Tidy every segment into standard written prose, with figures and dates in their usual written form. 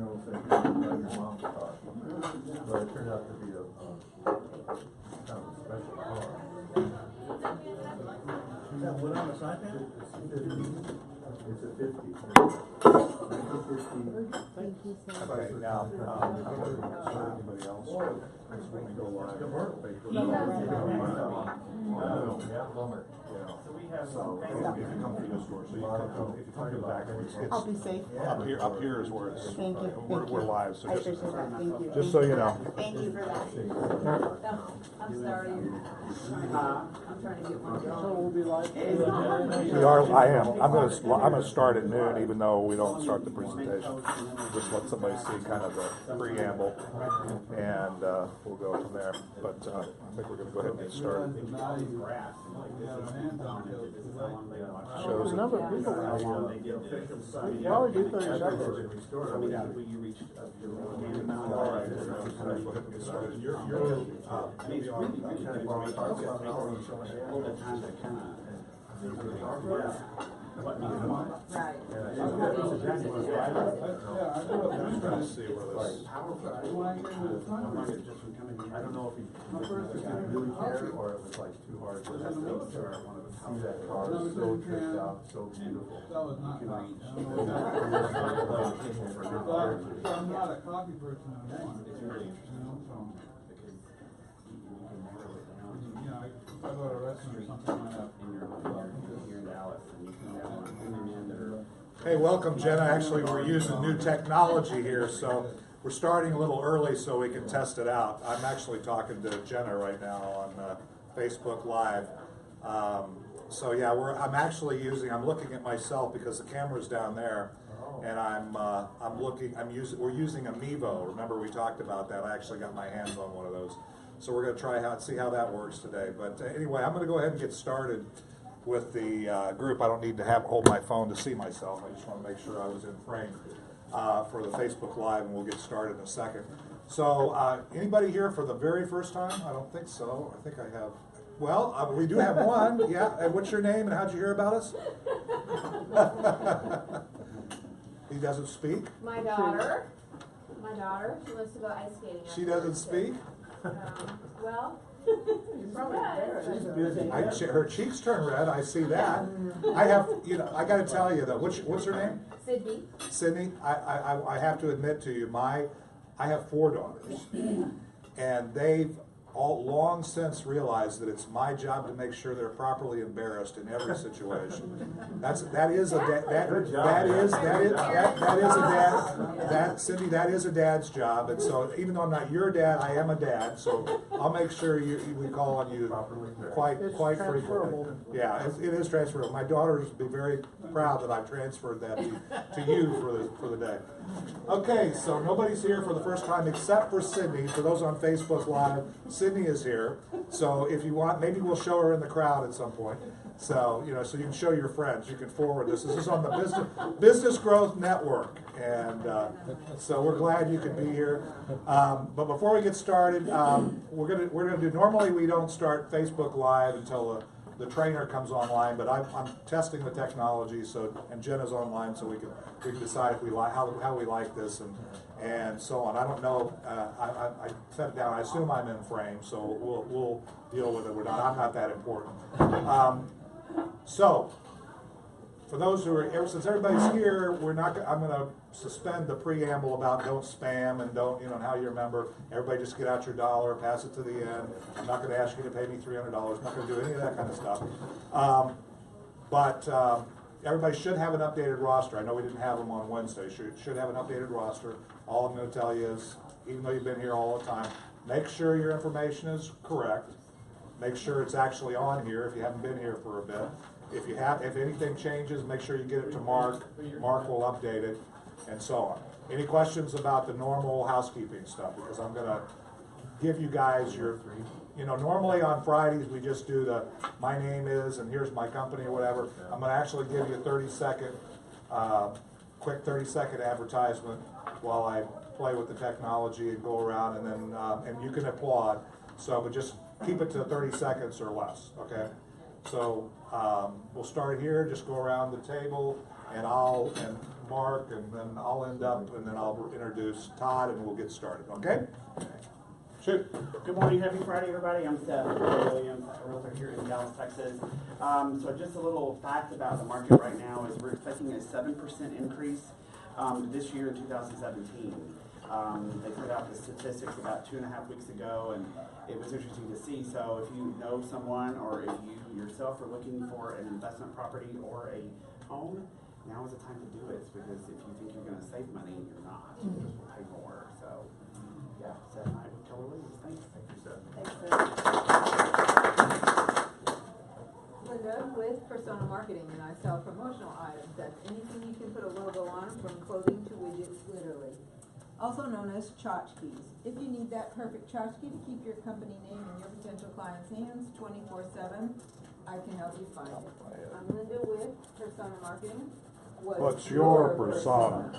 funeral thing that your mom taught. But it turned out to be a kind of a special car. Is that wood on the side there? It's a 50. Thank you, sir. Okay, now, anybody else? When we go live, Bummer. So if you come through this door, so you come, if you come to the back, I'll be safe. up here is where it's, Thank you. we're live, so I appreciate that. Thank you. just so you know. Thank you for that. I'm sorry. I'm trying to get one going. So we'll be live. We are, I am, I'm gonna start at noon, even though we don't start the presentation. Just let somebody see kind of the preamble, and we'll go from there. But I think we're gonna go ahead and get started. Shows a number of people. Probably do 30 seconds. I don't know if he really cared or it was like too hard to see that car so tricked out, so beautiful. That was not right. I'm not a coffee person anymore. It's really interesting. I go to a restaurant or something like that. Hey, welcome, Jenna. Actually, we're using new technology here, so we're starting a little early so we can test it out. I'm actually talking to Jenna right now on Facebook Live. So yeah, I'm looking at myself because the camera's down there, and we're using a Mevo. Remember we talked about that? I actually got my hands on one of those. So we're going to try see how that works today. But anyway, I'm going to go ahead and get started with the group. I don't need to hold my phone to see myself. I just want to make sure I was in frame for the Facebook Live, and we'll get started in a second. So anybody here for the very first time? I don't think so. I think I have. Well, we do have one. Yeah. And what's your name and how'd you hear about us? He doesn't speak? My daughter. She wants to go ice skating. She doesn't speak? Well, She's busy. Her cheeks turn red. I see that. I have, I got to tell you though. What's her name? Sydney. Sydney. I have to admit to you, I have 4 daughters, and they've all long since realized that it's my job to make sure they're properly embarrassed in every situation. Cindy, that is a dad's job, and so even though I'm not your dad, I am a dad. So I'll make sure we call on you quite frequently. Yeah, it is transferable. My daughters will be very proud that I've transferred that to you for the day. Okay, so nobody's here for the first time except for Sydney. For those on Facebook Live, Sydney is here. So if you want, maybe we'll show her in the crowd at some point. So so you can show your friends. You can forward this. This is on the Business Growth Network, and so we're glad you could be here. But before we get started, we're gonna do. Normally we don't start Facebook Live until the trainer comes online, but I'm testing the technology, and Jenna's online, so we can decide if we like how we like this and so on. I don't know. I set it down. I assume I'm in frame, so we'll deal with it. I'm not that important. So for those who are, since everybody's here, I'm going to suspend the preamble about don't spam and don't, and how you remember. Everybody just get out your dollar, pass it to the end. I'm not going to ask you to pay me $300. I'm not going to do any of that kind of stuff. But everybody should have an updated roster. I know we didn't have them on Wednesday. Should have an updated roster. All I'm going to tell you is, even though you've been here all the time, make sure your information is correct. Make sure it's actually on here if you haven't been here for a bit. If anything changes, make sure you get it to Mark. Mark will update it, and so on. Any questions about the normal housekeeping stuff? Because I'm going to give you guys your, normally on Fridays we just do my name is and here's my company or whatever. I'm going to actually give you a 30-second, quick 30-second advertisement while I play with the technology and go around, and then and you can applaud. But just keep it to 30 seconds or less, okay? So we'll start here, just go around the table, and Mark, and then I'll end up, and then I'll introduce Todd, and we'll get started, okay? Shoot. Good morning, happy Friday, everybody. I'm Seth Williams, a realtor here in Dallas, Texas. So just a little fact about the market right now is we're expecting a 7% increase this year in 2017. They put out the statistics about 2.5 weeks ago, and it was interesting to see. So if you know someone, or if you yourself are looking for an investment property or a home, now is the time to do it, because if you think you're going to save money, you're not. You just will pay more. So yeah, Seth and I would tell her leaves. Thanks. Thank you, Seth. Thanks, Linda with Persona Marketing, and I sell promotional items. That's anything you can put a logo on, from clothing to widgets, literally. Also known as tchotchkes. If you need that perfect tchotchke to keep your company name in your potential client's hands 24/7, I can help you find it. I'm Linda with Persona Marketing. What's your persona?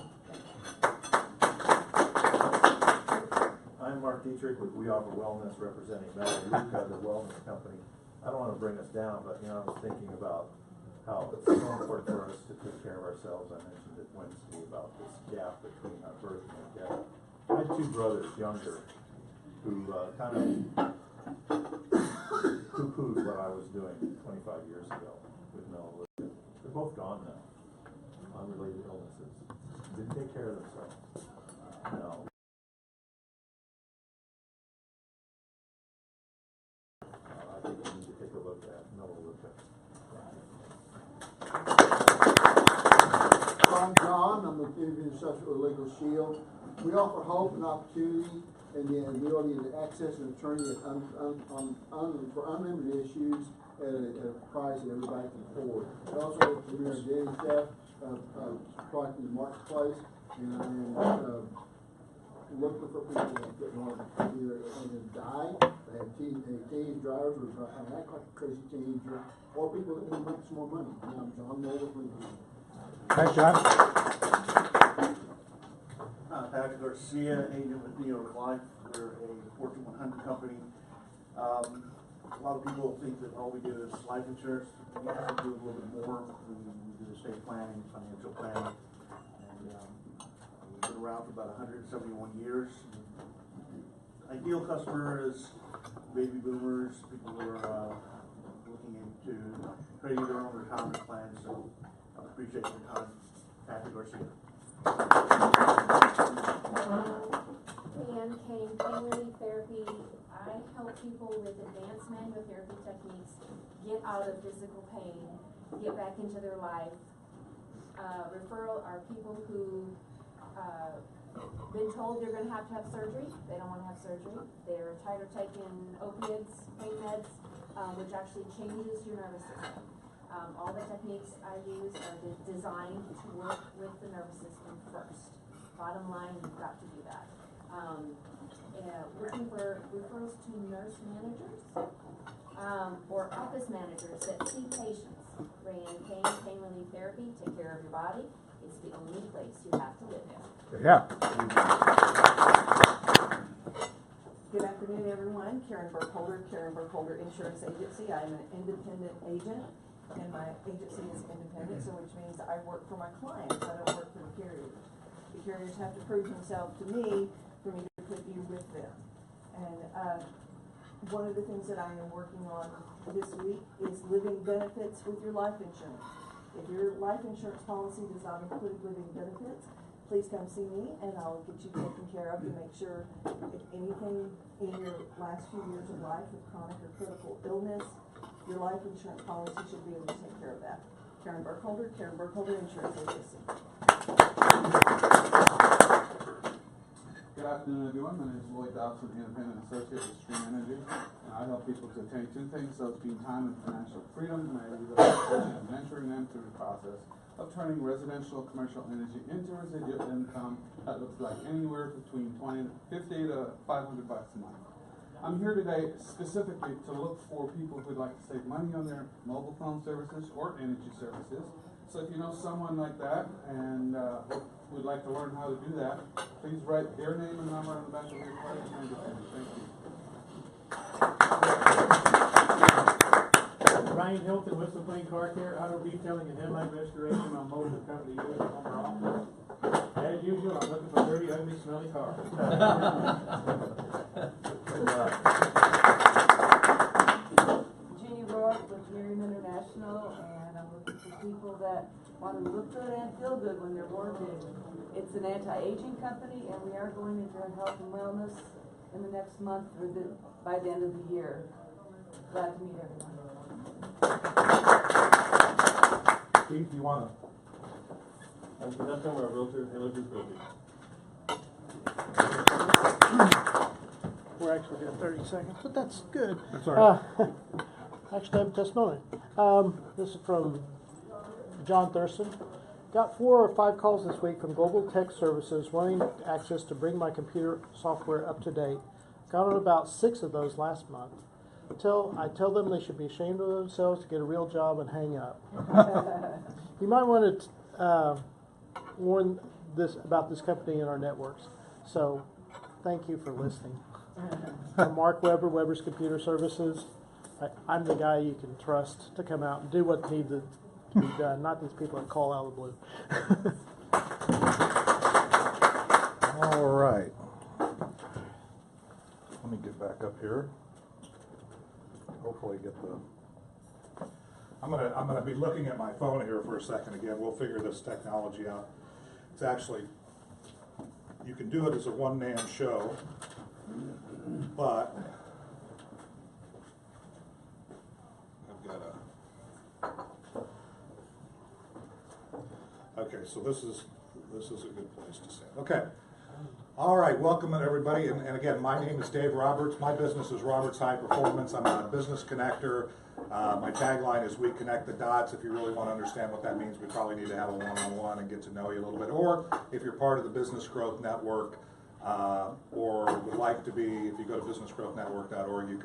I'm Mark Dietrich with We Offer Wellness, representing Mevo, the wellness company. I don't want to bring us down, but I was thinking about how it's so important for us to take care of ourselves. I mentioned it Wednesday about this gap between our birth and our death. I had two brothers, younger, who kind of poo-pooed what I was doing 25 years ago with no. They're both gone now. Unrelated illnesses. Didn't take care of themselves. No. I think we need to take a look at another look at. I'm John. I'm with Intervention Social Legal Shield. We offer hope and opportunity, and the ability to access an attorney for unlimited issues at a price that everybody can afford. We also have a premier identity theft product in the marketplace, and I'm looking for people that want to either die, they have teenage drivers who act like a crazy teenager, or people that want to make some more money. And I'm John Moore with Legal. Thanks, John. Patrick Garcia, agent with New York Life. We're a Fortune 100 company. A lot of people think that all we do is life insurance. We actually do a little bit more. We do estate planning, financial planning, and we've been around for about 171 years. Ideal customer is baby boomers, people who are looking into creating their own retirement plans. So I appreciate your time. Patrick Garcia. And Pain Relief Therapy. I help people with advanced manual therapy techniques get out of physical pain, get back into their life. Referral are people who been told they're going to have surgery. They don't want to have surgery. They're tired of taking opiates, pain meds, which actually changes your nervous system. All the techniques I use are designed to work with the nervous system first. Bottom line, you've got to do that. Looking for referrals to nurse managers or office managers that see patients. Ran pain relief therapy, take care of your body. It's the only place you have to live in. Yeah. Good afternoon, everyone. Karen Burkholder, Karen Burkholder Insurance Agency. I'm an independent agent, and my agency is independent, so which means I work for my clients. I don't work for the carriers. The carriers have to prove themselves to me for me to put you with them. And one of the things that I am working on this week is living benefits with your life insurance. If your life insurance policy does not include living benefits, please come see me and I'll get you taken care of to make sure if anything in your last few years of life with chronic or critical illness, your life insurance policy should be able to take care of that. Karen Burkholder Insurance Agency. Good afternoon, everyone. My name is Lloyd Dobson, independent associate with Stream Energy, and I help people to attain two things: those being time and financial freedom. And I lead the profession of mentoring them through the process of turning residential commercial energy into residual income that looks like anywhere between $50 to $500 a month. I'm here today specifically to look for people who'd like to save money on their mobile phone services or energy services. So if you know someone like that and would like to learn how to do that, please write their name and number on the back of your card and hand it to me. Thank you. Ryan Hilton, Whistle Plain Car Care, auto detailing and headlight restoration on most of the company units on our office. As usual, I'm looking for dirty, ugly, smelly cars. Jeannie Rourke with Miriam International, and I'm looking for people that want to look good and feel good when they're working. It's an anti-aging company, and we are going into health and wellness in the next month by the end of the year. Glad to meet everyone. Keith, you wanna? I'm Todd Thomas, a realtor, Realtor's Realty. We're actually at 30 seconds, but that's good. That's all right. Actually, I have a testimony. This is from John Thurston. Got 4 or 5 calls this week from Global Tech Services wanting access to bring my computer software up to date. Got on about 6 of those last month. I tell them they should be ashamed of themselves to get a real job and hang up. You might want to warn about this company in our networks. So, thank you for listening. I'm Mark Weber, Weber's Computer Services. I'm the guy you can trust to come out and do what needs to be done, not these people that call out of the blue. All right. Let me get back up here. Hopefully get the. I'm gonna be looking at my phone here for a second again. We'll figure this technology out. It's actually, you can do it as a one-man show, but I've got a. Okay, so this is a good place to say. Okay. All right, welcome everybody, and again, my name is Dave Roberts. My business is Roberts High Performance. I'm a business connector. My tagline is "We connect the dots." If you really want to understand what that means, we probably need to have a one-on-one and get to know you a little bit. Or if you're part of the Business Growth Network, or would like to be, if you go to businessgrowthnetwork.org, you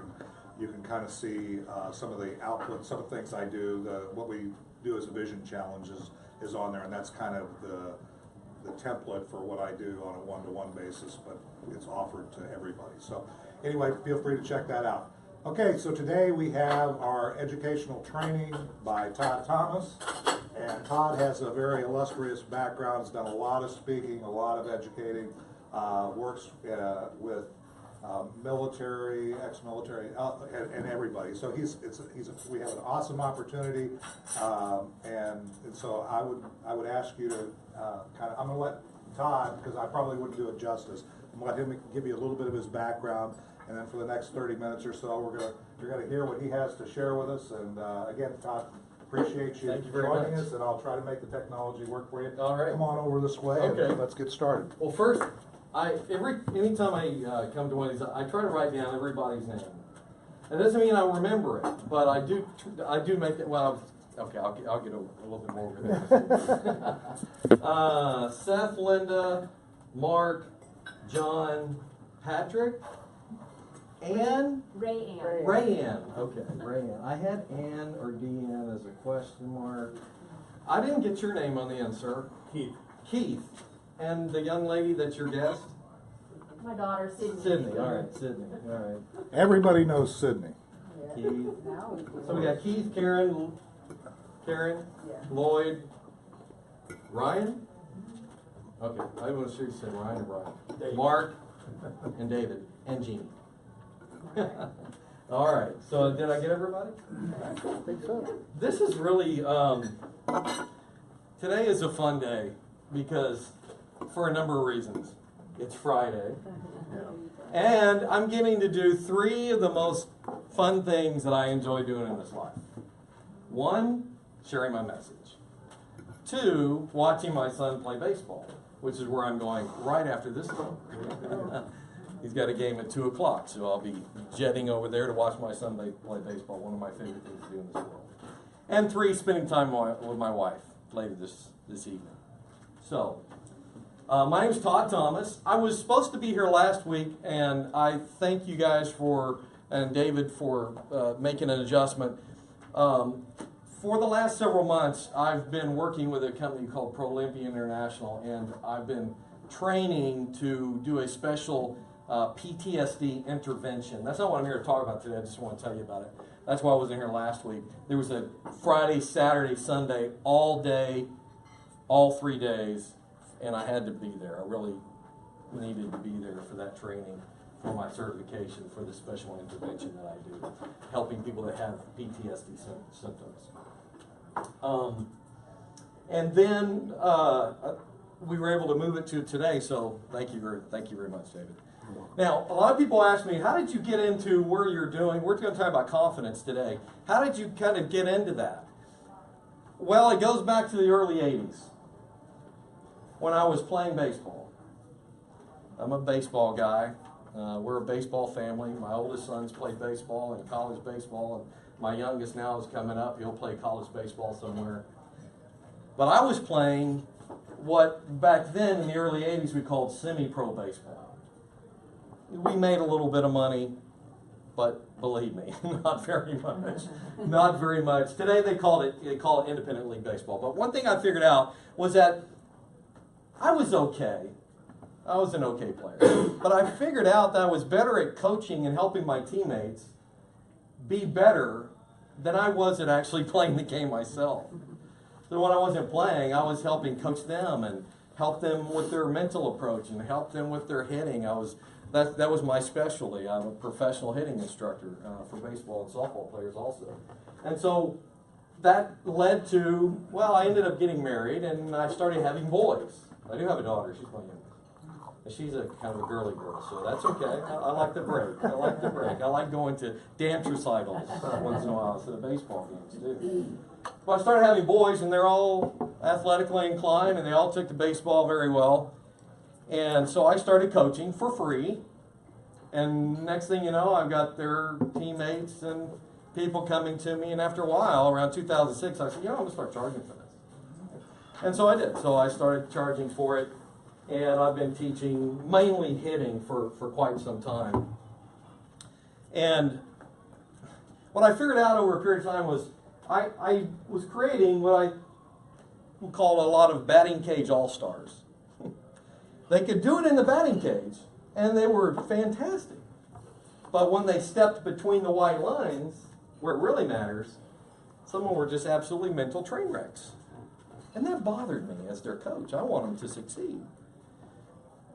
can kind of see some of the output, some of the things I do. What we do as a vision challenge is on there, and that's kind of the template for what I do on a one-to-one basis, but it's offered to everybody. So anyway, feel free to check that out. Okay, so today we have our educational training by Todd Thomas, and Todd has a very illustrious background. He's done a lot of speaking, a lot of educating, works with military, ex-military, and everybody. So we have an awesome opportunity, and so I would ask you to I'm going to let Todd, because I probably wouldn't do it justice, I'm going to let him give you a little bit of his background, and then for the next 30 minutes or so, you're going to hear what he has to share with us. And again, Todd, appreciate you joining us, and I'll try to make the technology work for you. All right. Come on over this way. Okay. And let's get started. Well, first, anytime I come to one of these, I try to write down everybody's name. It doesn't mean I remember it, but I do make it. Well, okay, I'll get a little bit more with it. Seth, Linda, Mark, John, Patrick, Ann? Ray Ann. Ray Ann. Okay, Ray Ann. I had Ann or Deanne as a question mark. I didn't get your name on the end, sir. Keith. Keith. And the young lady that's your guest? My daughter, Sydney. Sydney. All right, Sydney. All right. Everybody knows Sydney. Keith. So we got Keith, Karen, Lloyd, Ryan? Okay, I want to see you say Ryan and Ryan. David. Mark and David and Jeannie. All right, so did I get everybody? I think so. This is really, today is a fun day because for a number of reasons. It's Friday. And I'm getting to do 3 of the most fun things that I enjoy doing in this life. 1, sharing my message. 2, watching my son play baseball, which is where I'm going right after this is over. He's got a game at 2 o'clock, so I'll be jetting over there to watch my son play baseball, one of my favorite things to do in this world. And 3, spending time with my wife later this evening. So, my name's Todd Thomas. I was supposed to be here last week, and I thank you guys and David for making an adjustment. For the last several months, I've been working with a company called Prolympia International, and I've been training to do a special PTSD intervention. That's not what I'm here to talk about today. I just want to tell you about it. That's why I wasn't here last week. There was a Friday, Saturday, Sunday, all day, all 3 days, and I had to be there. I really needed to be there for that training, for my certification for the special intervention that I do, helping people that have PTSD symptoms. And then we were able to move it to today, so thank you very much, David. Now, a lot of people ask me, how did you get into where you're doing? We're going to talk about confidence today. How did you kind of get into that? Well, it goes back to the early 80s when I was playing baseball. I'm a baseball guy. We're a baseball family. My oldest son's played baseball and college baseball, and my youngest now is coming up. He'll play college baseball somewhere. But I was playing what back then in the early 80s we called semi-pro baseball. We made a little bit of money, but believe me, not very much. Not very much. Today they call it independent league baseball. But one thing I figured out was that I was okay. I was an okay player. But I figured out that I was better at coaching and helping my teammates be better than I was at actually playing the game myself. So when I wasn't playing, I was helping coach them and help them with their mental approach and help them with their hitting. That was my specialty. I'm a professional hitting instructor for baseball and softball players also. And so that led to, well, I ended up getting married and I started having boys. I do have a daughter. She's my youngest. And she's a kind of a girly girl, so that's okay. I like the break. I like the break. I like going to dance recitals once in a while instead of baseball games too. Well, I started having boys, and they're all athletically inclined, and they all took to baseball very well. And so I started coaching for free. And next thing you know, I've got their teammates and people coming to me. And after a while, around 2006, I said, I'm going to start charging for this. And so I did. So I started charging for it. And I've been teaching mainly hitting for quite some time. And what I figured out over a period of time was I was creating what I would call a lot of batting cage all-stars. They could do it in the batting cage, and they were fantastic. But when they stepped between the white lines, where it really matters, some of them were just absolutely mental train wrecks. And that bothered me as their coach. I want them to succeed.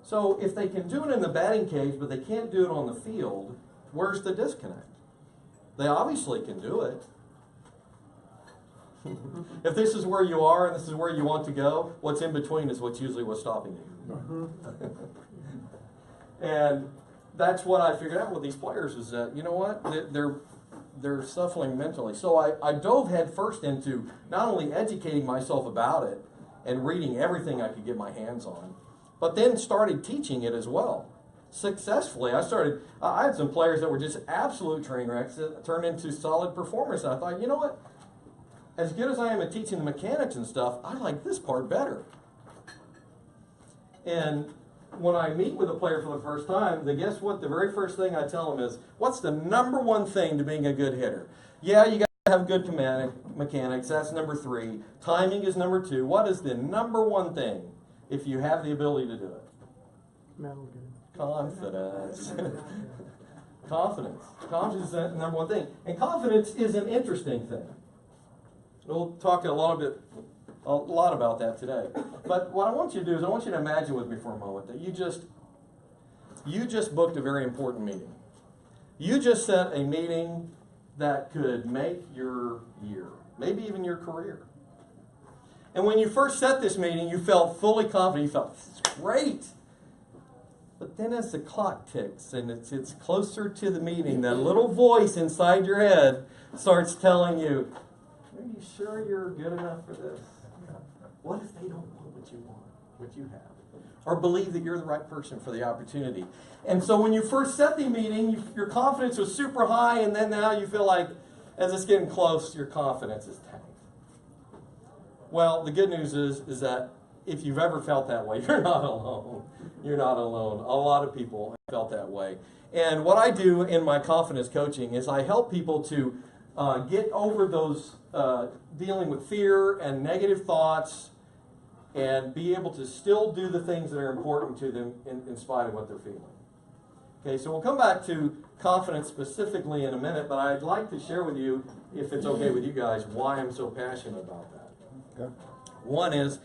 So if they can do it in the batting cage, but they can't do it on the field, where's the disconnect? They obviously can do it. If this is where you are and this is where you want to go, what's in between is what's usually what's stopping you. And that's what I figured out with these players is that, you know what, they're suffering mentally. So I dove head first into not only educating myself about it and reading everything I could get my hands on, but then started teaching it as well. Successfully, I had some players that were just absolute train wrecks that turned into solid performers. And I thought, you know what? As good as I am at teaching the mechanics and stuff, I like this part better. And when I meet with a player for the first time, then guess what? The very first thing I tell them is, what's the number one thing to being a good hitter? Yeah, you got to have good mechanics. That's number 3. Timing is number 2. What is the number one thing if you have the ability to do it? Confidence. Confidence. Confidence is the number one thing. And confidence is an interesting thing. We'll talk a lot about that today. But what I want you to do is I want you to imagine with me for a moment that you just booked a very important meeting. You just set a meeting that could make your year, maybe even your career. And when you first set this meeting, you felt fully confident. You felt, this is great. But then as the clock ticks and it's closer to the meeting, that little voice inside your head starts telling you, are you sure you're good enough for this? What if they don't want, what you have? Or believe that you're the right person for the opportunity? And so when you first set the meeting, your confidence was super high, and then now you feel like, as it's getting close, your confidence is tanked. Well, the good news is that if you've ever felt that way, you're not alone. You're not alone. A lot of people have felt that way. And what I do in my confidence coaching is I help people to get over those dealing with fear and negative thoughts and be able to still do the things that are important to them in spite of what they're feeling. Okay, so we'll come back to confidence specifically in a minute, but I'd like to share with you, if it's okay with you guys, why I'm so passionate about that. Okay. One is,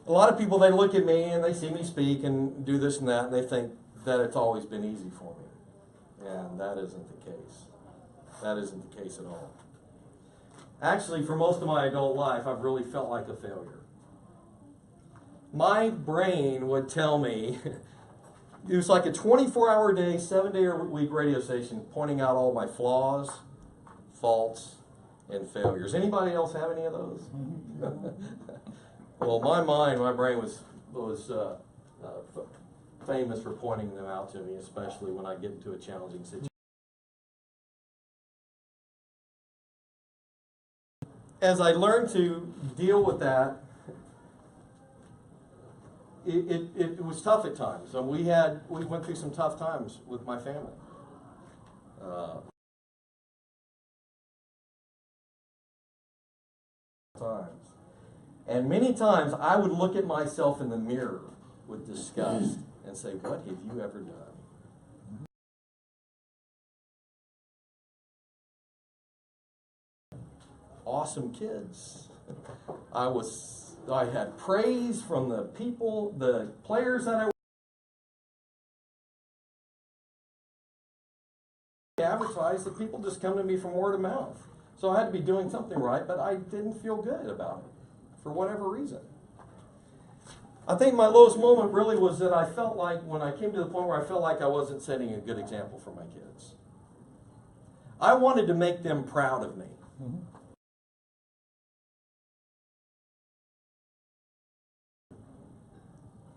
a lot of people, they look at me and they see me speak and do this and that, and they think that it's always been easy for me. And that isn't the case. That isn't the case at all. Actually, for most of my adult life, I've really felt like a failure. My brain would tell me, it was like a 24-hour day, 7-day-a-week radio station pointing out all my flaws, faults, and failures. Anybody else have any of those? Well, my brain was famous for pointing them out to me, especially when I get into a challenging situation. As I learned to deal with that, it was tough at times. So we went through some tough times with my family. And many times I would look at myself in the mirror with disgust and say, what have you ever done? Awesome kids. I had praise from the people, the players that I advertised, that people just come to me from word of mouth. So I had to be doing something right, but I didn't feel good about it for whatever reason. I think my lowest moment really was that I felt like, when I came to the point where I felt like I wasn't setting a good example for my kids. I wanted to make them proud of me. Mm-hmm.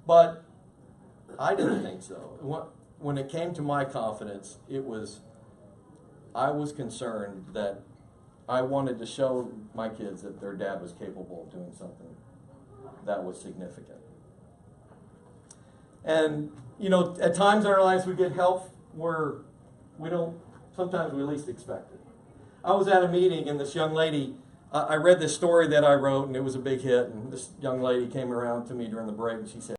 But I didn't think so. When it came to my confidence, I was concerned that I wanted to show my kids that their dad was capable of doing something that was significant. And, at times in our lives we get help where sometimes we least expect it. I was at a meeting and this young lady, I read this story that I wrote and it was a big hit, and this young lady came around to me during the break and she said,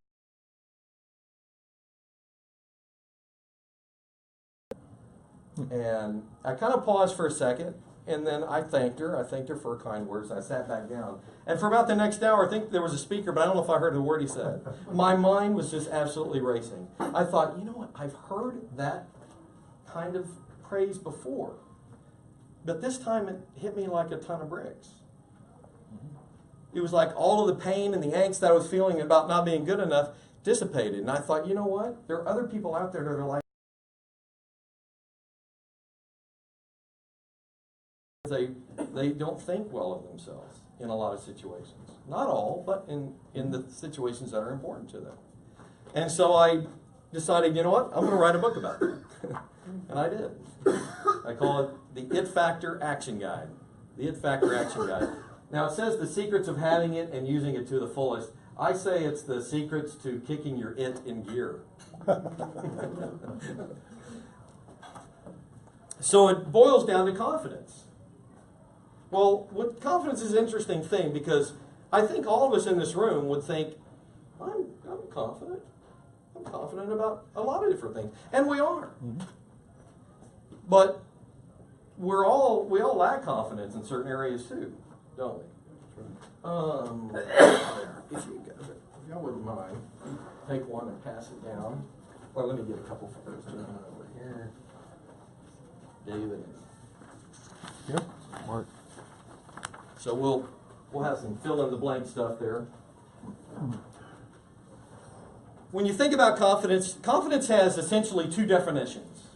and I kind of paused for a second, and then I thanked her for her kind words, and I sat back down. And for about the next hour, I think there was a speaker, but I don't know if I heard a word he said. My mind was just absolutely racing. I thought, you know what, I've heard that kind of praise before, but this time it hit me like a ton of bricks. It was like all of the pain and the angst that I was feeling about not being good enough dissipated. And I thought, you know what, there are other people out there that are like, they don't think well of themselves in a lot of situations. Not all, but in the situations that are important to them. And so I decided, you know what, I'm going to write a book about it. And I did. I call it the It Factor Action Guide. The It Factor Action Guide. Now it says the secrets of having it and using it to the fullest. I say it's the secrets to kicking your it in gear. So it boils down to confidence. Well, confidence is an interesting thing, because I think all of us in this room would think, I'm confident. I'm confident about a lot of different things. And we are. Mm-hmm. Y'all lack confidence in certain areas too, don't we? If y'all wouldn't mind, take one and pass it down. Well, let me get a couple photos over here. David. Yep. Mark. So we'll have some fill in the blank stuff there. When you think about confidence, confidence has essentially two definitions.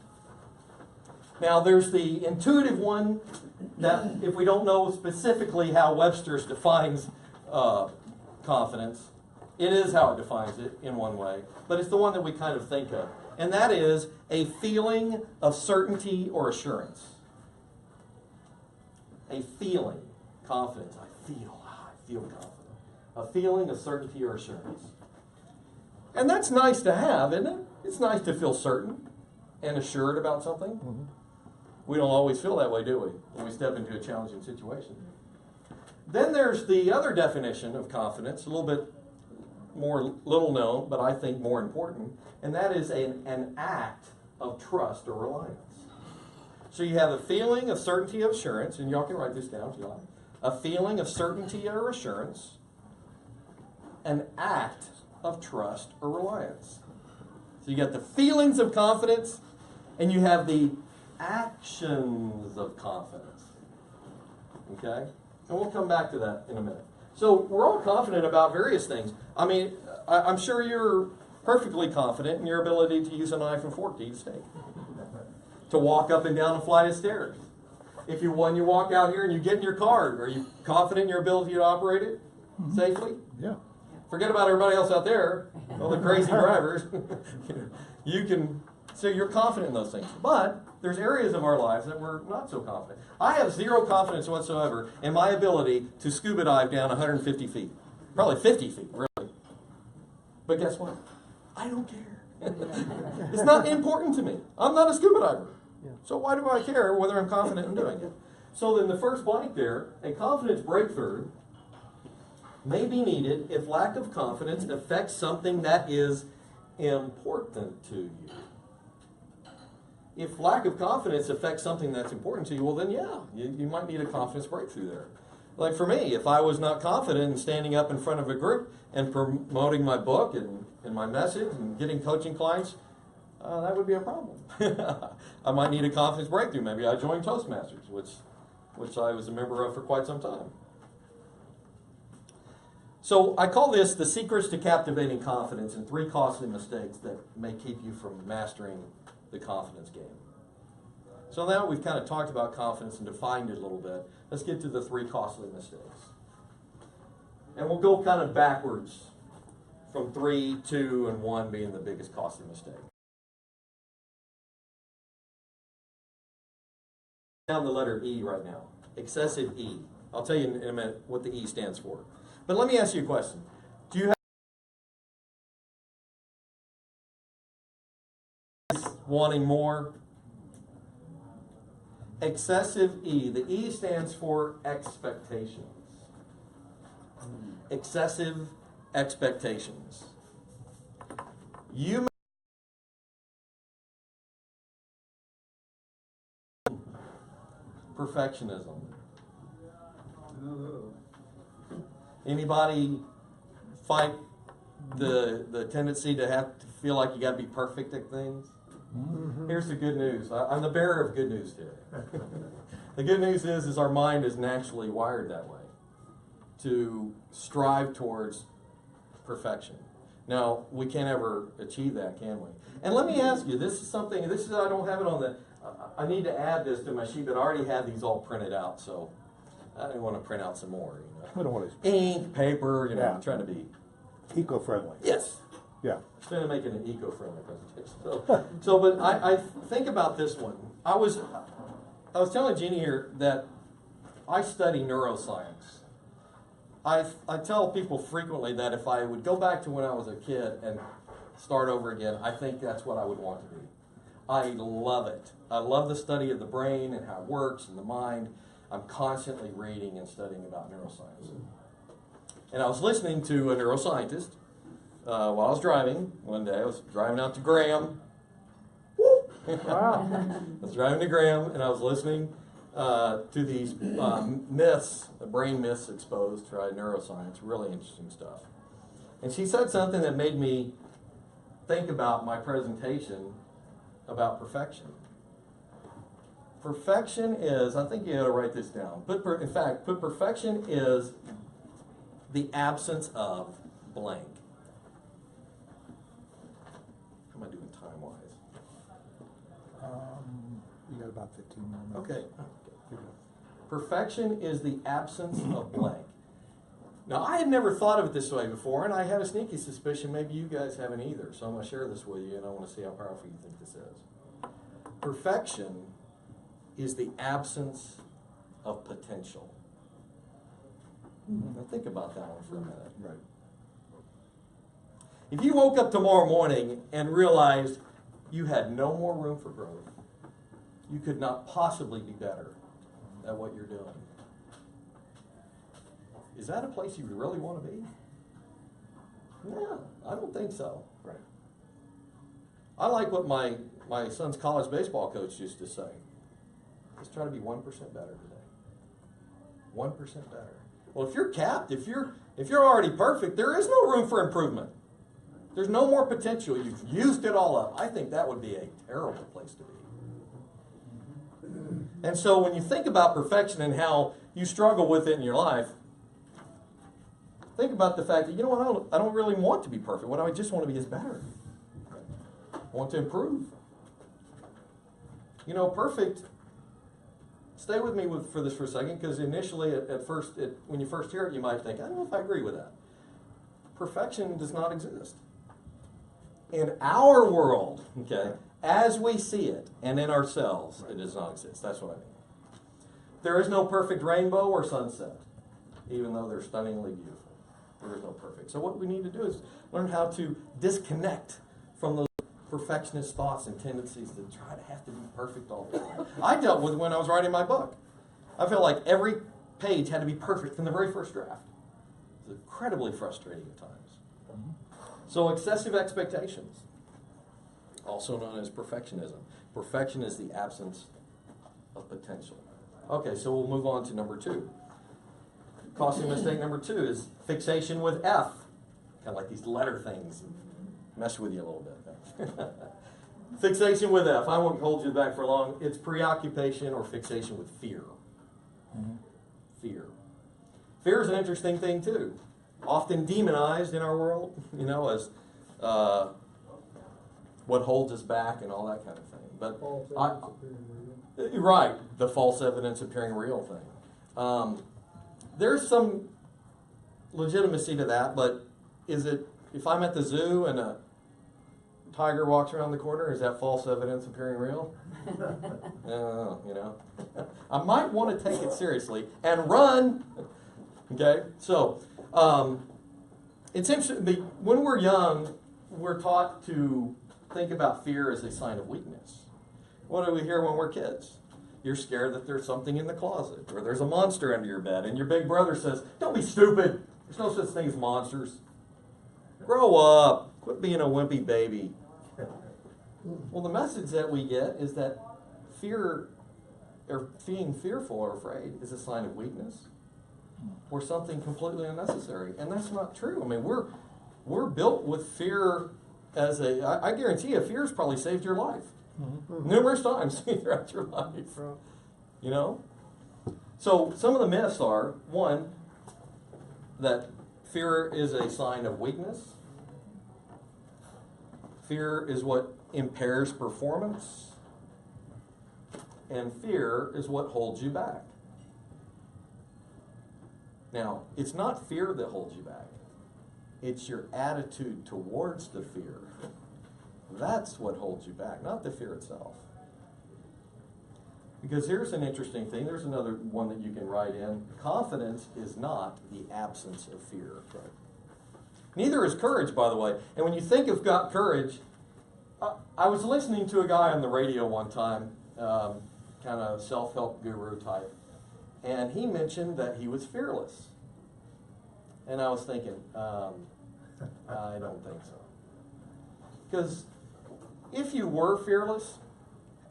Now, there's the intuitive one that, if we don't know specifically how Webster defines confidence, it is how it defines it in one way, but it's the one that we kind of think of. And that is a feeling of certainty or assurance. A feeling, confidence. I feel confident. A feeling of certainty or assurance. And that's nice to have, isn't it? It's nice to feel certain and assured about something. Mm-hmm. We don't always feel that way, do we, when we step into a challenging situation? Then there's the other definition of confidence, a little bit more little known, but I think more important, and that is an act of trust or reliance. So you have a feeling of certainty of assurance, and y'all can write this down if you like. A feeling of certainty or assurance, an act of trust or reliance. So you got the feelings of confidence, and you have the actions of confidence. Okay? And we'll come back to that in a minute. So we're all confident about various things. I mean, I'm sure you're perfectly confident in your ability to use a knife and fork to eat steak. To walk up and down a flight of stairs. When you walk out here and you get in your car, are you confident in your ability to operate it safely? Yeah. Forget about everybody else out there, all the crazy drivers. So you're confident in those things. But there's areas of our lives that we're not so confident. I have zero confidence whatsoever in my ability to scuba dive down 150 feet. Probably 50 feet, really. But guess what? I don't care. It's not important to me. I'm not a scuba diver. So why do I care whether I'm confident in doing it? So then the first blank there, a confidence breakthrough may be needed if lack of confidence affects something that is important to you. If lack of confidence affects something that's important to you, well then yeah, you might need a confidence breakthrough there. Like for me, if I was not confident in standing up in front of a group and promoting my book and my message and getting coaching clients, that would be a problem. I might need a confidence breakthrough. Maybe I joined Toastmasters, which I was a member of for quite some time. So I call this the secrets to captivating confidence and 3 costly mistakes that may keep you from mastering the confidence game. So now we've kind of talked about confidence and defined it a little bit. Let's get to the 3 costly mistakes. And we'll go kind of backwards from 3, 2, and 1 being the biggest costly mistake. Down the letter E right now. Excessive E. I'll tell you in a minute what the E stands for. But let me ask you a question. Do you have wanting more? Excessive E. The E stands for expectations. Excessive expectations. You may perfectionism. Anybody fight the tendency to have to feel like you got to be perfect at things? Mm-hmm. Here's the good news. I'm the bearer of good news today. The good news is our mind is naturally wired that way, to strive towards perfection. Now, we can't ever achieve that, can we? And let me ask you, I don't have it on the, I need to add this to my sheet, but I already have these all printed out, so I didn't want to print out some more. We don't want to. Ink, paper, I'm trying to be eco-friendly. Yes. Yeah. Instead of making an eco-friendly presentation. But I think about this one. I was telling Jeannie here that I study neuroscience. I tell people frequently that if I would go back to when I was a kid and start over again, I think that's what I would want to be. I love it. I love the study of the brain and how it works and the mind. I'm constantly reading and studying about neuroscience. And I was listening to a neuroscientist while I was driving one day. I was driving out to Graham. Woo! Wow. I was driving to Graham, and I was listening to these myths, brain myths exposed by neuroscience. Really interesting stuff. And she said something that made me think about my presentation about perfection. Perfection is, I think you ought to write this down. In fact, perfection is the absence of blank. How am I doing time-wise? You got about 15 more minutes. Okay. Perfection is the absence of blank. Now, I had never thought of it this way before, and I had a sneaky suspicion maybe you guys haven't either. So I'm going to share this with you, and I want to see how powerful you think this is. Perfection is the absence of potential. Now think about that one for a minute. Right. If you woke up tomorrow morning and realized you had no more room for growth, you could not possibly be better at what you're doing. Is that a place you really want to be? No, I don't think so. Right. I like what my my son's college baseball coach used to say, let's try to be 1% better today. 1% better. Well, if you're capped, if you're already perfect, there is no room for improvement. There's no more potential. You've used it all up. I think that would be a terrible place to be. And so when you think about perfection and how you struggle with it in your life, think about the fact that, you know what, I don't really want to be perfect. What I just want to be is better. I want to improve. You know, perfect, stay with me for this for a second, because initially, at first, when you first hear it, you might think, I don't know if I agree with that. Perfection does not exist. In our world, okay, as we see it, and in ourselves, it does not exist. That's what I mean. There is no perfect rainbow or sunset, even though they're stunningly beautiful. There is no perfect. So what we need to do is learn how to disconnect from those perfectionist thoughts and tendencies to try to have to be perfect all the time. I dealt with when I was writing my book. I felt like every page had to be perfect from the very first draft. It's incredibly frustrating at times. So excessive expectations, also known as perfectionism. Perfection is the absence of potential. Okay, so we'll move on to number 2. Costly mistake number 2 is fixation with F. Kind of like these letter things. Mess with you a little bit. Fixation with F. I won't hold you back for long. It's preoccupation or fixation with fear. Fear. Fear is an interesting thing too. Often demonized in our world, you know, as what holds us back and all that kind of thing. But right, the false evidence appearing real thing. There's some legitimacy to that, but is it, if I'm at the zoo and a tiger walks around the corner, is that false evidence appearing real? No, you know. I might want to take it seriously and run. Okay, so it's interesting. When we're young, we're taught to think about fear as a sign of weakness. What do we hear when we're kids? You're scared that there's something in the closet, or there's a monster under your bed, and your big brother says, "Don't be stupid. There's no such thing as monsters. Grow up. Quit being a wimpy baby." Well, the message that we get is that fear, or being fearful or afraid, is a sign of weakness or something completely unnecessary. And that's not true. I mean, we're built with fear as I guarantee you, fear has probably saved your life. Numerous times throughout your life. You know? So some of the myths are, one, that fear is a sign of weakness. Fear is what impairs performance. And fear is what holds you back. Now, it's not fear that holds you back. It's your attitude towards the fear. That's what holds you back, not the fear itself. Because here's an interesting thing. There's another one that you can write in. Confidence is not the absence of fear. Right. Neither is courage, by the way. And when you think of courage, I was listening to a guy on the radio one time, kind of self-help guru type, and he mentioned that he was fearless. And I was thinking, I don't think so. Because if you were fearless,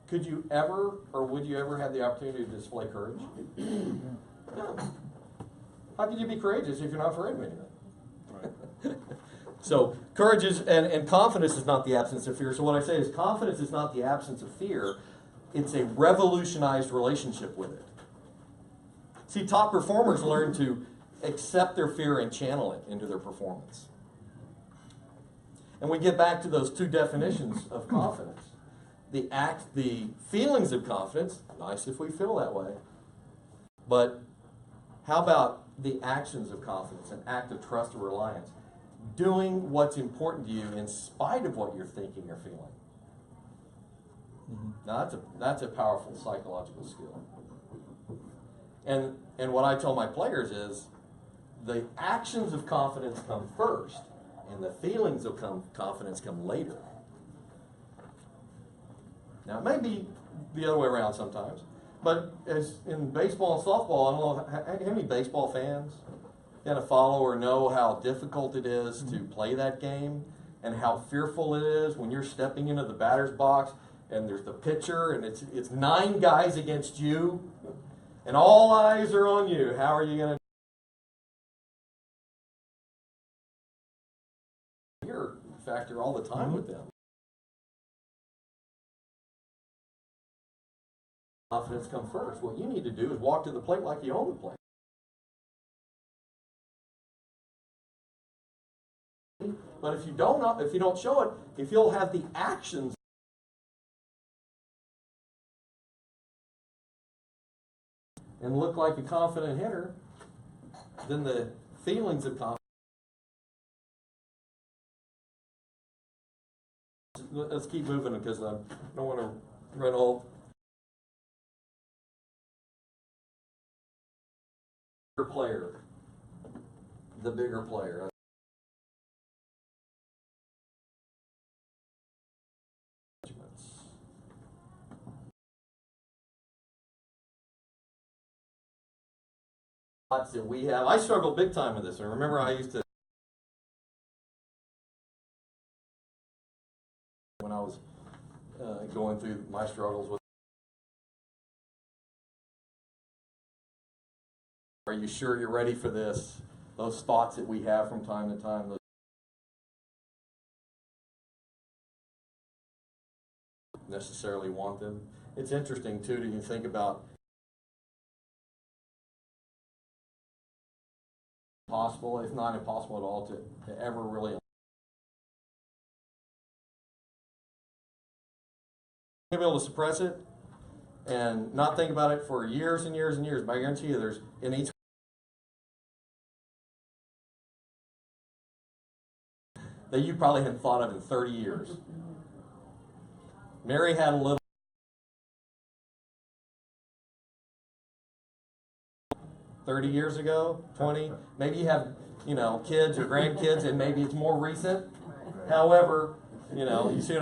could you ever, or would you ever have the opportunity to display courage? No. How could you be courageous if you're not afraid of anything? Right. So courage is, and confidence is not the absence of fear. So what I say is confidence is not the absence of fear. It's a revolutionized relationship with it. See, top performers learn to accept their fear and channel it into their performance. And we get back to those two definitions of confidence. The feelings of confidence, nice if we feel that way. But how about the actions of confidence, an act of trust or reliance? Doing what's important to you in spite of what you're thinking or feeling. Now that's a powerful psychological skill. And what I tell my players is the actions of confidence come first, and the feelings of confidence come later. Now, it may be the other way around sometimes, but as in baseball and softball, I don't know, how many baseball fans kind of follow or know how difficult it is to play that game and how fearful it is when you're stepping into the batter's box and there's the pitcher, and it's 9 guys against you, and all eyes are on you. How are you going to? You're a factor all the time with them. Confidence come first. What you need to do is walk to the plate like you own the plate. But if you don't show it, if you'll have the actions and look like a confident hitter, then the feelings of confidence. Let's keep moving because I don't want to run all. Player, the bigger player. Lots that we have. I struggled big time with this. I remember I used to, when I was going through my struggles with. Are you sure you're ready for this? Those thoughts that we have from time to time. Necessarily want them. It's interesting too to think about possible, if not impossible at all, to ever really be able to suppress it and not think about it for years and years and years. But I guarantee you, there's in each that you probably hadn't thought of in 30 years. Mary had a little 30 years ago, 20. Maybe you have, kids or grandkids, and maybe it's more recent. However, you see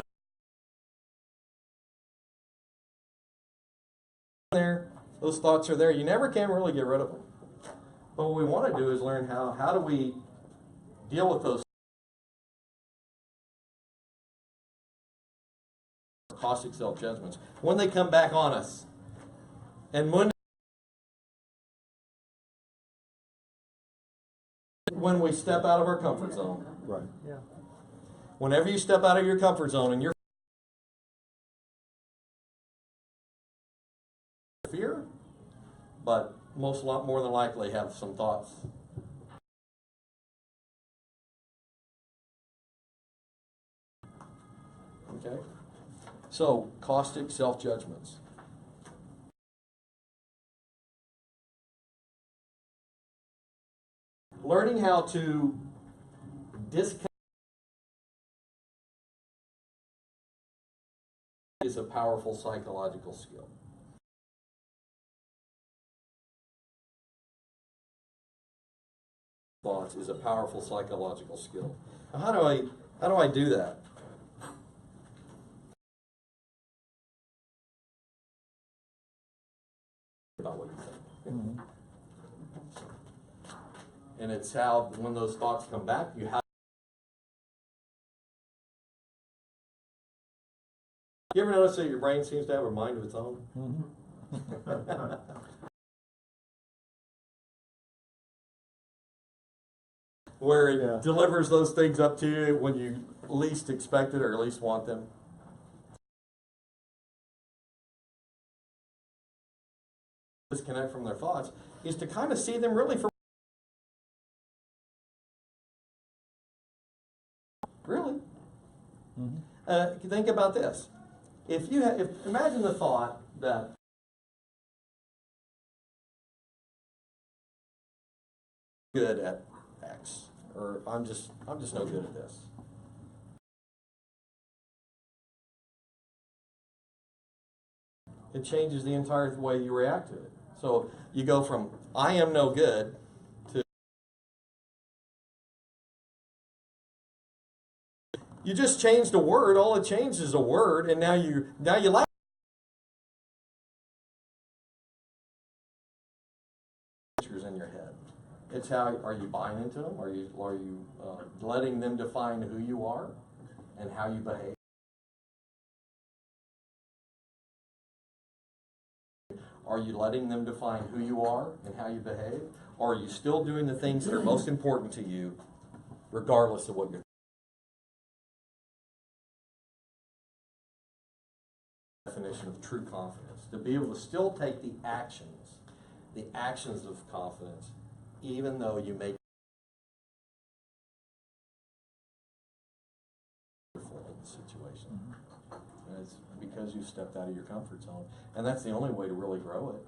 there, those thoughts are there. You never can really get rid of them. But what we want to do is learn how do we deal with those caustic self-judgments when they come back on us. And when we step out of our comfort zone. Right. Yeah. Whenever you step out of your comfort zone and you're fear, but more than likely have some thoughts. Okay? So, caustic self-judgments. Learning how to disconnect is a powerful psychological skill. Thoughts is a powerful psychological skill. Now, how do I do that? About what you think. Mm-hmm. And it's how, when those thoughts come back, you have. You ever notice that your brain seems to have a mind of its own? Mm-hmm. Where it delivers those things up to you when you least expect it or at least want them. Disconnect from their thoughts is to kind of see them really for really. Mm-hmm. Think about this. If imagine the thought that good at X, or I'm just no good at this. It changes the entire way you react to it. So you go from I am no good to you just changed a word. All it changed is a word, and now you laugh. Pictures in your head. It's how are you buying into them? Are you letting them define who you are and how you behave? Are you letting them define who you are and how you behave? Or are you still doing the things that are most important to you, regardless of what you're definition of true confidence? To be able to still take the actions of confidence, even though you make in the situation. And it's because you stepped out of your comfort zone. And that's the only way to really grow it.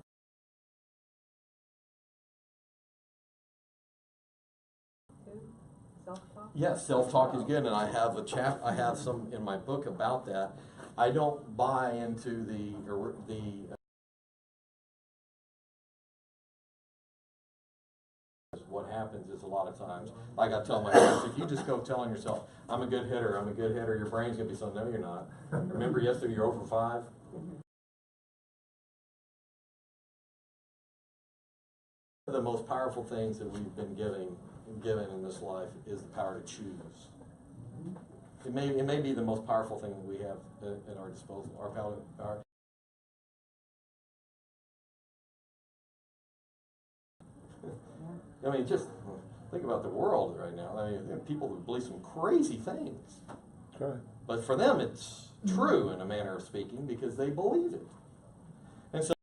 Self-talk? Yes, self-talk is good, and I have some in my book about that. I don't buy into what happens is a lot of times, like I tell my friends, if you just go telling yourself, I'm a good hitter, your brain's going to be saying, no, you're not. Remember yesterday you're over 5? One of the most powerful things that we've been given in this life is the power to choose. It may be the most powerful thing that we have at our disposal. Our power. I mean, just think about the world right now. I mean, people believe some crazy things. Right. But for them, it's true in a manner of speaking because they believe it. And so,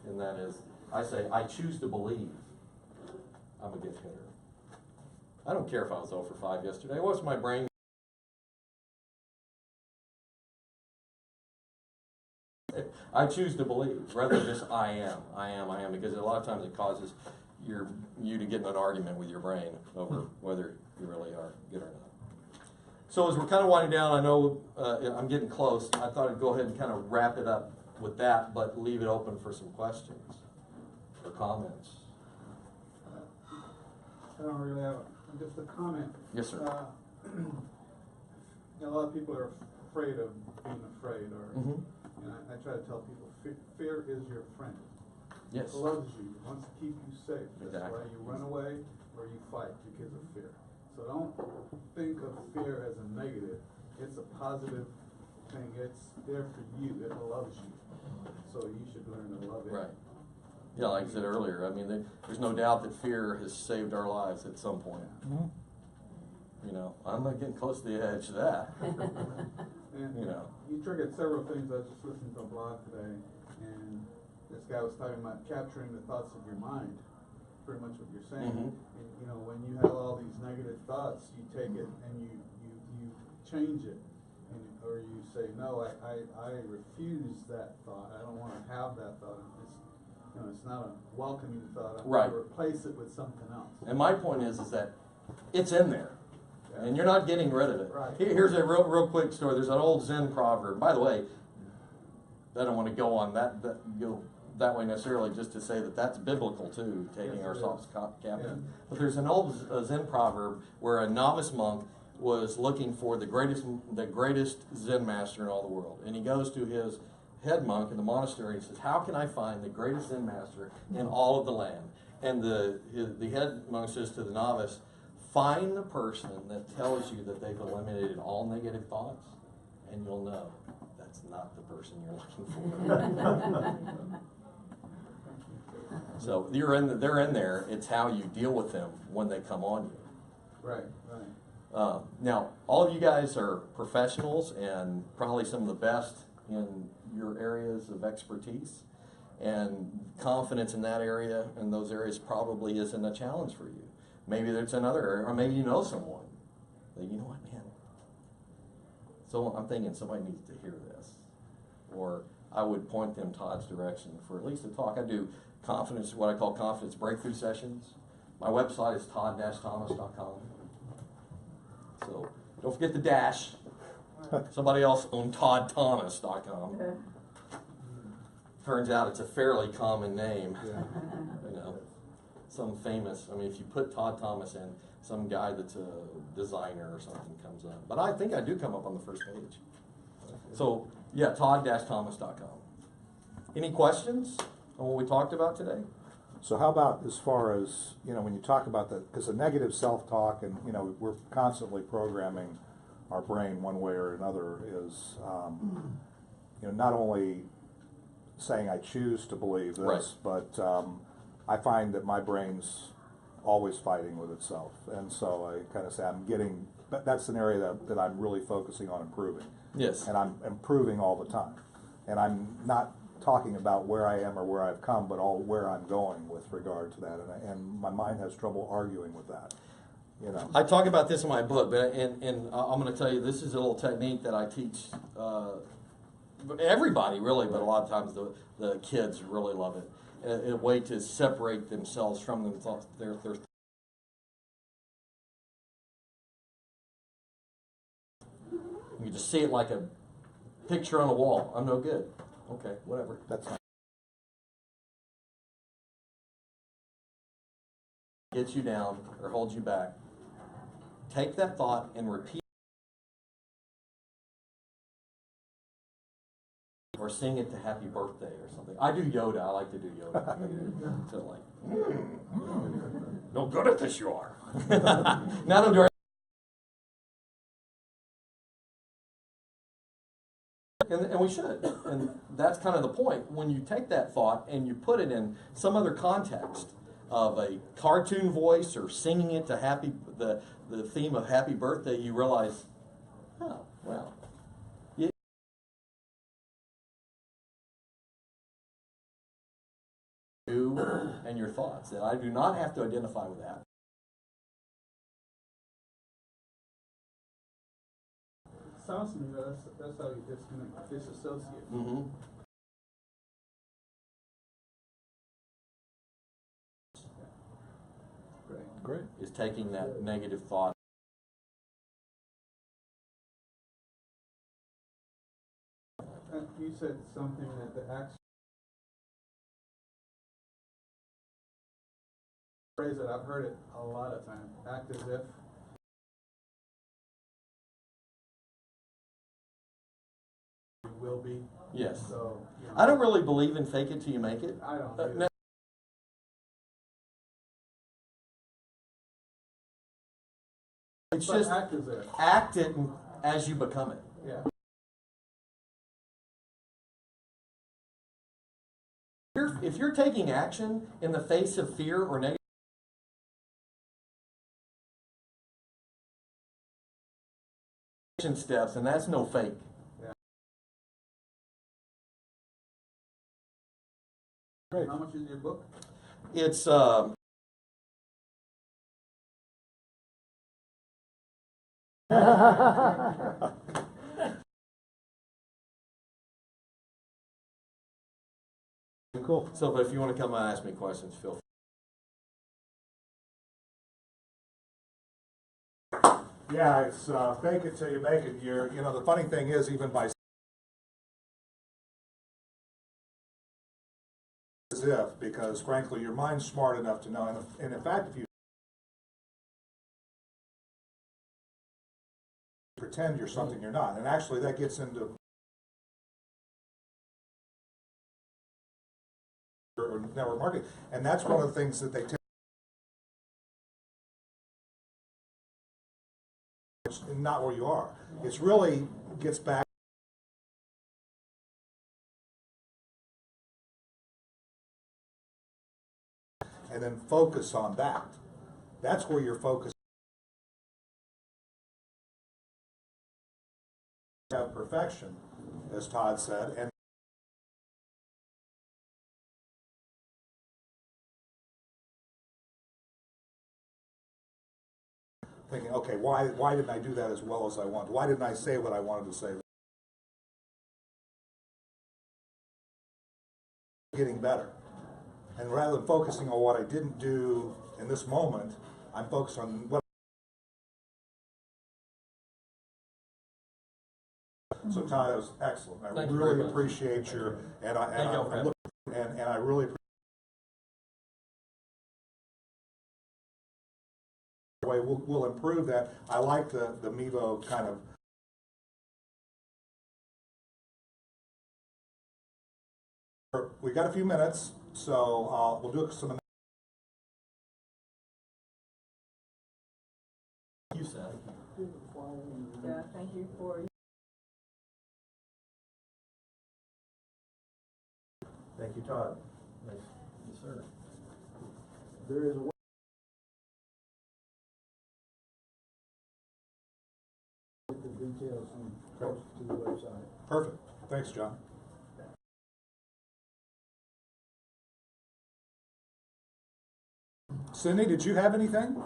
and that is, I say, I choose to believe I'm a good hitter. I don't care if I was 0 for 5 yesterday. What's my brain? I choose to believe rather than just I am, because a lot of times it causes you to get in an argument with your brain over whether you really are good or not. So as we're kind of winding down, I know I'm getting close. I thought I'd go ahead and kind of wrap it up with that, but leave it open for some questions or comments. I don't really have just a comment. Yes, sir. A lot of people are afraid of being afraid, or and I try to tell people, fear is your friend. Yes. It loves you. It wants to keep you safe. That's Exactly. why you run away or you fight, because of fear. So don't think of fear as a negative. It's a positive thing. It's there for you. It loves you. So you should learn to love it. Right. Yeah, like I said earlier, I mean, there's no doubt that fear has saved our lives at some point. You know, I'm not getting close to the edge of that. And you know, you triggered several things. I was just listening to a blog today, and this guy was talking about capturing the thoughts of your mind. Pretty much what you're saying. And, you know, when you have all these negative thoughts, you take it and you change it, or you say, no, I refuse that thought. I don't want to have that thought. It's not a welcoming thought. I want to replace it with something else. And my point is that it's in there. And you're not getting rid of it. Right. Here's a real quick story. There's an old Zen proverb. By the way, I don't want to go on that way necessarily, just to say that that's biblical too, taking ourselves captive. Yeah. But there's an old Zen proverb where a novice monk was looking for the greatest Zen master in all the world, and he goes to his head monk in the monastery and says, "How can I find the greatest Zen master in all of the land?" And the head monk says to the novice, "Find the person that tells you that they've eliminated all negative thoughts, and you'll know that's not the person you're looking for." So they're in there. It's how you deal with them when they come on you. Right. Now, all of you guys are professionals and probably some of the best in your areas of expertise. And confidence in that area and those areas probably isn't a challenge for you. Maybe there's another area, or maybe you know someone that, you know what, man, so I'm thinking somebody needs to hear this. Or I would point them Todd's direction for at least a talk. I do what I call confidence breakthrough sessions. My website is todd-thomas.com. So don't forget the dash. Somebody else owned toddthomas.com. Turns out it's a fairly common name. You know, some famous, if you put Todd Thomas in, some guy that's a designer or something comes up. But I think I do come up on the first page. So, yeah, todd-thomas.com. Any questions on what we talked about today? So how about as far as, when you talk about because the negative self-talk, and, we're constantly programming our brain one way or another is, you know, not only saying I choose to believe this, but I find that my brain's always fighting with itself. And so I kind of say that's an area that I'm really focusing on improving. Yes. And I'm improving all the time. And I'm not talking about where I am or where I've come, but where I'm going with regard to that. And my mind has trouble arguing with that. You know. I talk about this in my book, but and I'm going to tell you, this is a little technique that I teach everybody really, but a lot of times the kids really love it. A way to separate themselves from their you just see it like a picture on a wall. I'm no good. Okay, whatever. That's fine. Gets you down or holds you back. Take that thought and repeat or sing it to Happy Birthday or something. I do Yoda. I like to do Yoda. So like, no good at this you are. Now don't do and we should. And that's kind of the point. When you take that thought and you put it in some other context of a cartoon voice or singing it to the theme of Happy Birthday, you realize, oh, well. You and your thoughts. And I do not have to identify with that. Sounds to me that's how you disconnect, disassociate. Mm-hmm. Great. Is taking that negative thought. You said something that the action phrase that I've heard it a lot of times. Act as if. You will be. Yes. So, you know, I don't really believe in fake it till you make it. I don't either. It's but just act as if. act it as you become it. Yeah. If you're taking action in the face of fear or negative steps, and that's no fake. Yeah. Great. How much is your book? It's Cool. so, but if you want to come and ask me questions, feel free. Yeah, it's fake it till you make it. You know, the funny thing is, even by as if, because frankly, your mind's smart enough to know, and in fact, if you pretend you're something you're not, and actually that gets into network marketing, and that's one of the things that they tell. It's not where you are. It's really gets back. And then focus on that. That's where your focus. Have perfection, as Todd said, and thinking, okay, why didn't I do that as well as I wanted? Why didn't I say what I wanted to say? Getting better. And rather than focusing on what I didn't do in this moment, I'm focused on what. So Todd, that was excellent. I really appreciate your, and I really appreciate the way we'll improve that. I like the Mevo kind of. We got a few minutes, so we'll do some. You said. Yeah, thank you for. Thank you, Todd. Nice. Yes, sir. There is a way with the details and post to the website. Perfect. Thanks, John. Cindy, did you have anything?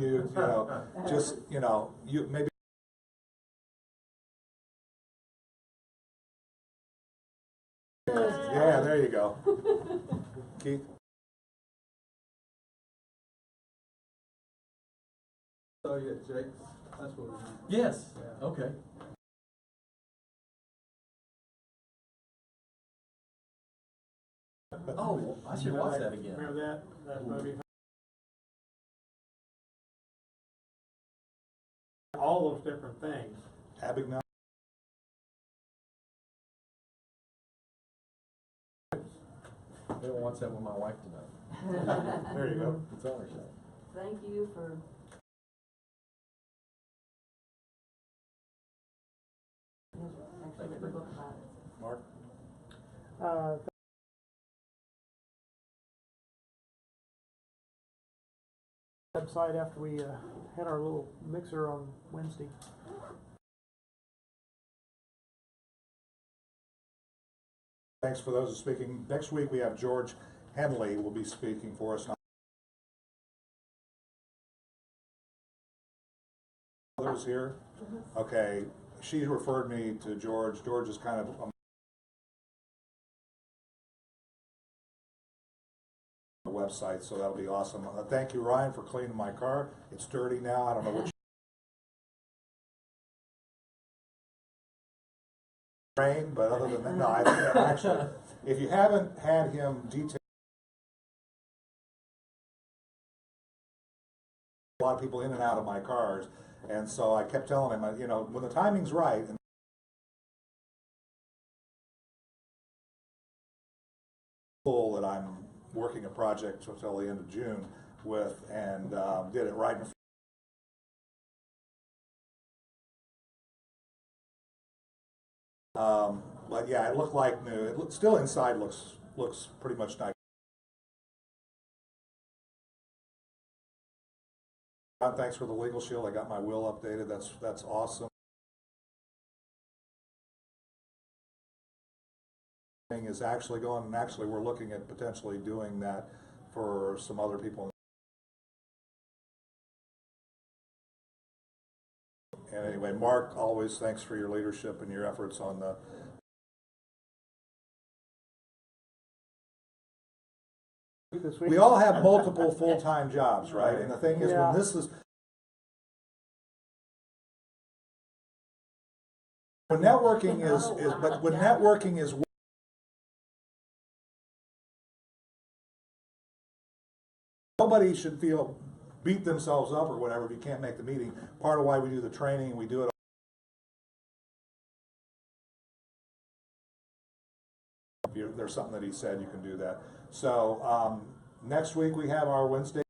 You know, just, you know, you maybe. Yeah, there you go. Keith? So yeah, Jake, that's what we're doing. Yes, okay. Oh, I should watch that again. Remember that movie? All those different things. Abagnale? Maybe I'll watch that with my wife tonight. There you go. It's on her side. Thank you for. Actually, written a book about it. Mark? Website after we had our little mixer on Wednesday. Thanks for those speaking. Next week we have George Henley will be speaking for us. Others here? Okay, she referred me to George. George is kind of the website, so that'll be awesome. Thank you, Ryan, for cleaning my car. It's dirty now. I don't know which rain, but other than that, no, I think actually, if you haven't had him detail a lot of people in and out of my cars, and so I kept telling him, you know, when the timing's right, and that I'm working a project until the end of June with, and did it right in but yeah, it looked like new. It looked, still inside looks pretty much nice. Thanks for the legal shield. I got my will updated. That's awesome. Thing is actually going, and actually we're looking at potentially doing that for some other people. And anyway, Mark, always thanks for your leadership and your efforts on the we all have multiple full-time jobs, right? And the thing is, when this is when networking but when networking is nobody should feel beat themselves up or whatever if you can't make the meeting. Part of why we do the training, we do it. If there's something that he said, you can do that. So next week we have our Wednesday.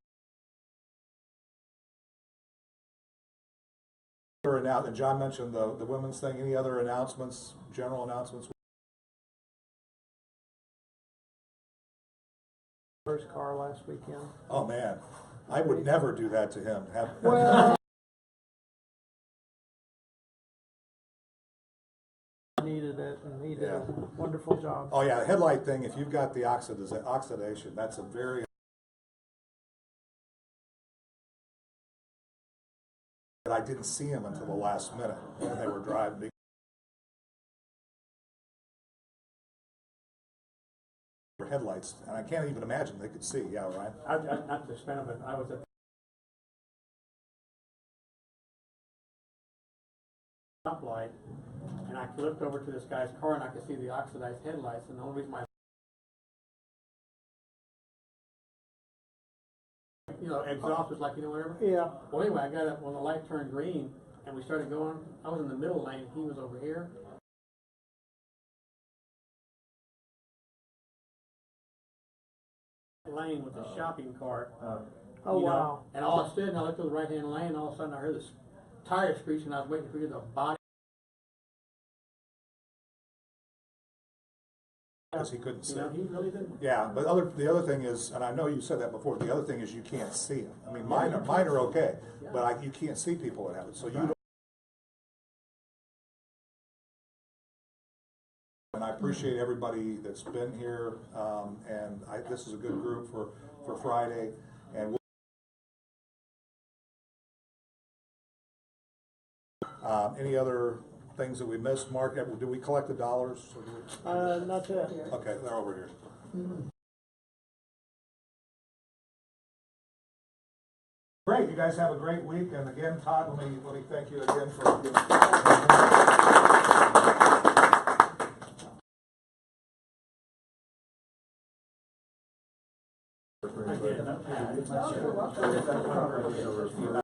And John mentioned the women's thing. Any other announcements, general announcements? First car last weekend. Oh man, I would never do that to him. Well, needed it, and he did a wonderful job. Oh yeah, the headlight thing, if you've got the oxidation, that's a very I didn't see him until the last minute when they were driving. Headlights, and I can't even imagine they could see. Yeah, Ryan. Not to spend it, I was at the stoplight, and I looked over to this guy's car, and I could see the oxidized headlights, and the only reason my exhaust was like, whatever. Yeah. Well, anyway, I got up when the light turned green, and we started going. I was in the middle lane, he was over here. lane with the shopping cart. Oh, you know, wow. And all of a sudden, I looked to the right-hand lane, and all of a sudden I heard this tire screech, and I was waiting for the body. Because he couldn't see. You know, he really didn't. Yeah, but the other thing is, and I know you said that before, the other thing is you can't see them. I mean, mine are okay, but you can't see people that have it, so you don't. And I appreciate everybody that's been here, and this is a good group for Friday, and any other things that we missed, Mark? Did we collect the dollars? Not yet. Okay, they're over here. Great, you guys have a great week, and again, Todd, let me thank you again for giving. I did.